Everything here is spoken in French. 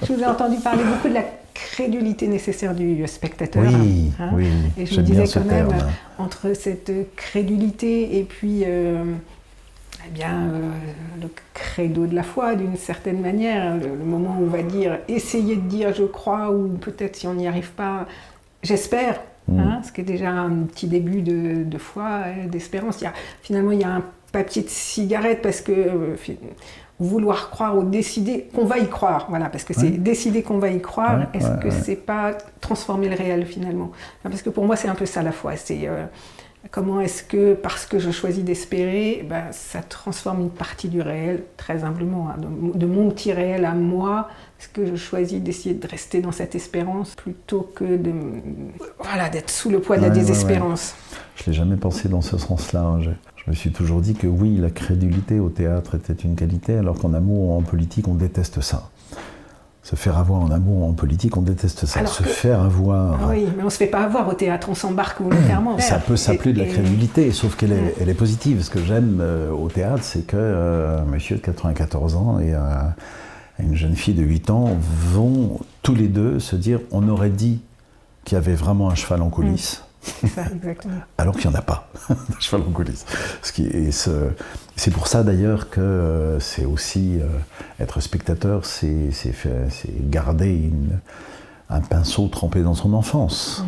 Je vous ai entendu parler beaucoup de la crédulité nécessaire du spectateur. Oui, hein, oui, et je me j'aime bien disais ce quand même, terme. entre cette crédulité et puis eh bien, le credo de la foi, d'une certaine manière, le moment où on va dire, essayer de dire je crois, ou peut-être si on n'y arrive pas, j'espère, ce qui est déjà un petit début de foi, d'espérance. Finalement, il y a un papier de cigarette parce que vouloir croire ou décider qu'on va y croire, voilà, parce que c'est décider qu'on va y croire, est-ce que c'est pas transformer le réel finalement? Parce que pour moi, c'est un peu ça la foi, c'est comment est-ce que, parce que je choisis d'espérer, ça transforme une partie du réel, très humblement, hein, de mon petit réel à moi. Est-ce que je choisis d'essayer de rester dans cette espérance plutôt que d'être sous le poids de la désespérance? Je ne l'ai jamais pensé dans ce sens-là. Hein. Je me suis toujours dit que oui, la crédulité au théâtre était une qualité, alors qu'en amour ou en politique, on déteste ça. Se faire avoir en amour ou en politique, on déteste ça. Se faire avoir... Oui, mais on ne se fait pas avoir au théâtre, on s'embarque volontairement. Ça peut s'appeler de la crédulité, sauf qu'elle est positive. Ce que j'aime au théâtre, c'est que un monsieur de 94 ans et une jeune fille de 8 ans vont tous les deux se dire on aurait dit qu'il y avait vraiment un cheval en coulisses. C'est ça, exactement. Alors qu'il n'y en a pas, un cheval en coulisses. C'est pour ça d'ailleurs que c'est aussi être spectateur, c'est garder un pinceau trempé dans son enfance.